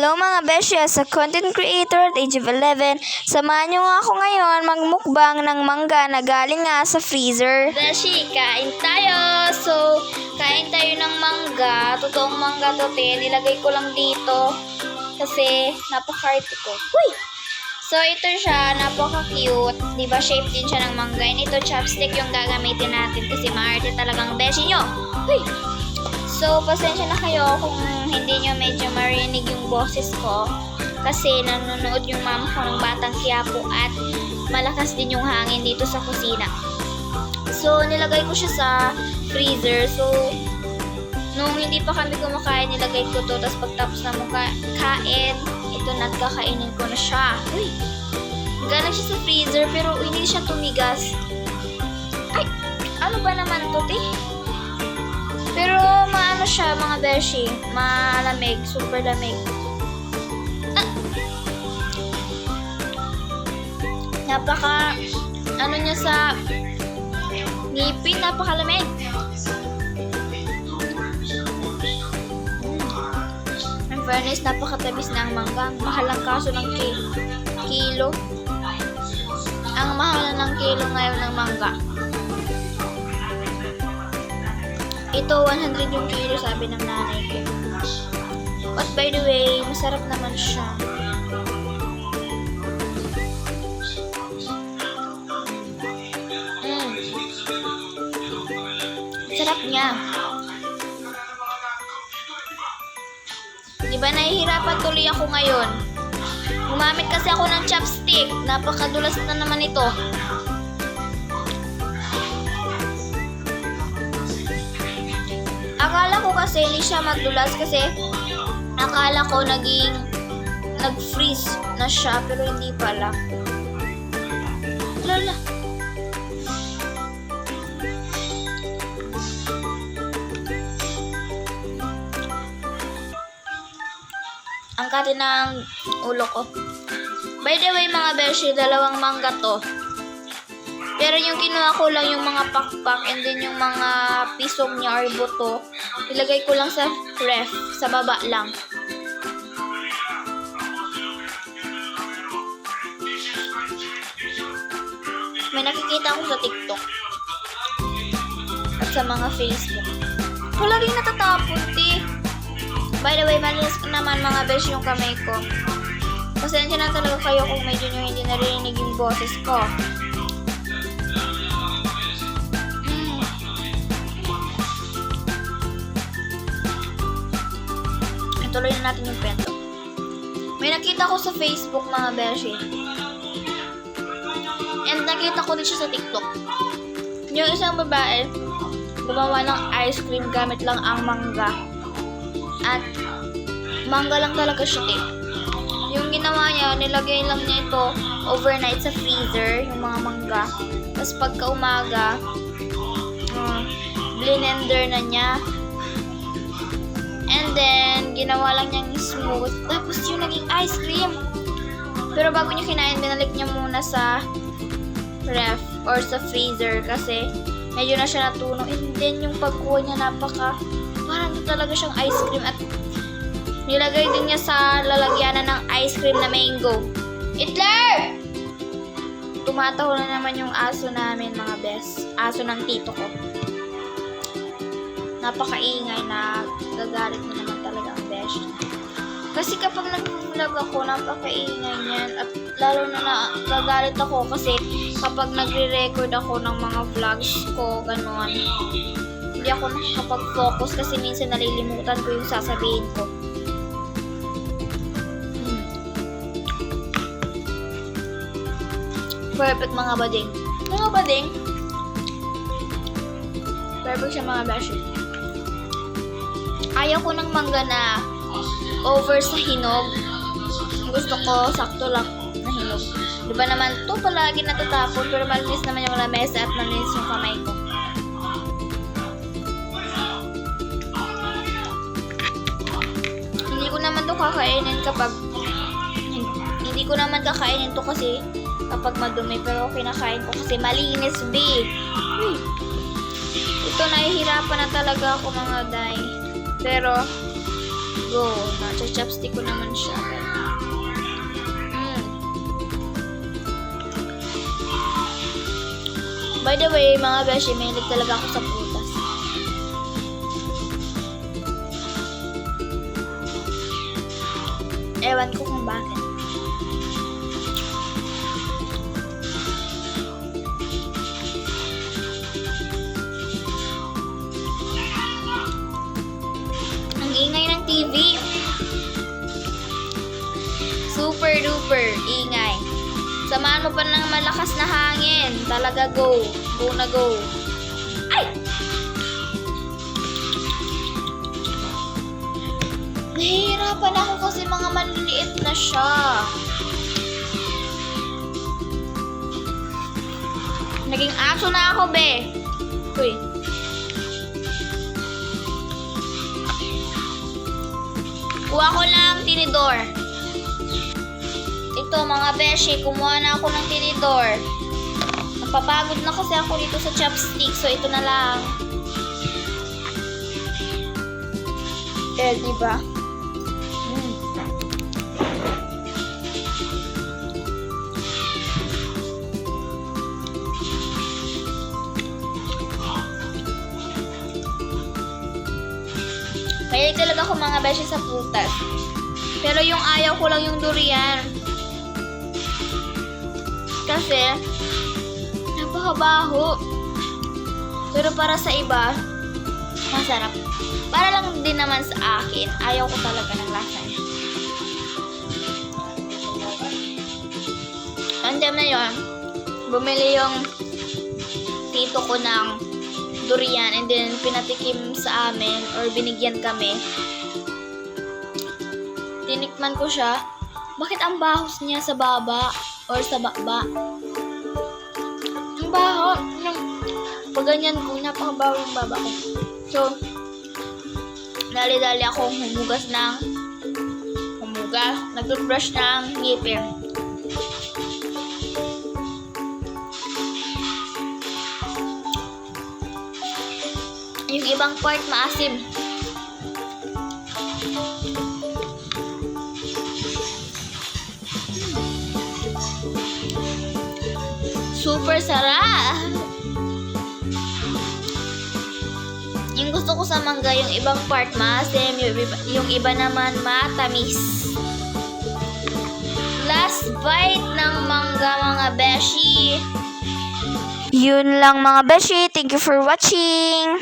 Hello mga besya, sa content creator at age of 11, samahan nyo nga ako ngayon magmukbang ng mangga na galing nga sa freezer. Beshi, kain tayo! So, kain tayo ng mangga. Totoong mangga to, nilagay ko lang dito kasi napaka-arte ko. Uy! So, ito siya, napaka-cute. Diba, shape din siya ng mangga. And ito, chopstick yung gagamitin natin kasi maarte talagang beshi nyo. Uy! So, pasensya na kayo kung hindi nyo medyo marinig yung boses ko kasi nanonood yung mama ko ng Batang Quiapo at malakas din yung hangin dito sa kusina. So, nilagay ko siya sa freezer. So, nung hindi pa kami kumakain, nilagay ko to. Tapos pagtapos na kain, ito na, kakainin ko na siya. Uy! Galing siya sa freezer pero hindi siya tumigas. Ay! Ano ba naman to, Pero maano siya mga beshi, malamig, super lamig. Napaka, ano niya sa ngipin, napakalamig. In fairness, napakatamis na ang mangga. Mahal ang kaso ng kilo. Ang mahal ng kilo ngayon ng mangga. Ito, 100 yung kilo, sabi ng nanay ko. But by the way, masarap naman siya. Sarap niya. Diba nahihirapan tuloy ako ngayon? Gumamit kasi ako ng chopstick. Napakadulas na naman ito. Akala ko kasi hindi siya magdulas kasi akala ko nag-freeze na siya pero hindi pala. Lala. Ang kati ng ulo ko. By the way mga beshi, dalawang mangga to. Pero yung kinuha ko lang yung mga pakpak and then yung mga pisong niya or buto, ilagay ko lang sa ref, sa baba lang. May nakikita ko sa TikTok at sa mga Facebook. Palaging natatapon, By the way, malinis ko naman mga besh yung kamay ko. Pasensya na talaga kayo kung medyo nyo hindi narinig yung boses ko. Tuloy na natin yung pento. May nakita ko sa Facebook mga beshi. And nakita ko din siya sa TikTok. Yung isang babae, gumawa ng ice cream gamit lang ang mangga. At mangga lang talaga siya, Yung ginawa niya, nilagay lang niya ito overnight sa freezer, yung mga mangga. Tapos pagka umaga, blender na niya. And then, ginawa lang niyang smooth. Tapos yung naging ice cream. Pero bago niya kinain, binalik niya muna sa ref or sa freezer kasi medyo na siya natunaw. And then, yung pagkuha niya parang talaga siyang ice cream. At nilagay din niya sa lalagyanan ng ice cream na mango. Hitler! Tumataho na naman yung aso namin mga best. Aso ng tito ko. Napakaingay na gagalit na naman talaga ang besh. Kasi kapag nag-vlog ako, napakaingay niyan. At lalo na gagalit ako kasi kapag nagre-record ako ng mga vlogs ko, gano'n. Hindi ako nakakapag-focus kasi minsan nalilimutan ko yung sasabihin ko. Perfect mga bading. Mga bading? Perfect siya mga besh. Ayaw ko ng mangga na over sa hinog. Gusto ko sakto lang na hinog. Diba naman to palagi natatapon pero malinis naman yung lamesa at malinis yung kamay ko. Hindi ko naman to kakainin hindi ko naman kakainin to kasi kapag madumi pero kinakain ko kasi malinis, Ito nahihirapan na talaga ako mga day. Pero Go. Nacha-chopstick ko naman siya. By the way, mga beshi, mahilig talaga ako sa prutas. Ewan ko kung bakit. Ang ingay ng TV. Super duper ingay. Samahan mo pa ng malakas na hangin. Talaga go. Go na go. Ay! Nahihirapan ako kasi mga maliliit na siya. Naging aso na ako, be. Uy. Kuha ko lang tinidor. Ito mga beshi, kumuha na ako ng tinidor. Napapagod na kasi ako dito sa chopstick, so ito na lang. Diba? Mahilig talaga ako mga beshi sa prutas. Pero yung ayaw ko lang yung durian. Kasi, napakabaho. Pero para sa iba, masarap. Para lang din naman sa akin, ayaw ko talaga ng lasa niya. Ang time na yun, bumili yung tito ko ng durian and then pinatikim sa amin or binigyan kami. Tinikman ko siya. Bakit ang bahos niya sa baba or sa baba? Ang baho. Pag ganyan ko, napakabaho yung baba ko. So, dali-dali akong humugas, nag-toothbrush ng ngipin. Yung ibang part maasim. Super sarap! Yung gusto ko sa mangga, yung ibang part maasim, yung iba naman matamis. Last bite ng mangga mga beshi. Yun lang mga beshi. Thank you for watching.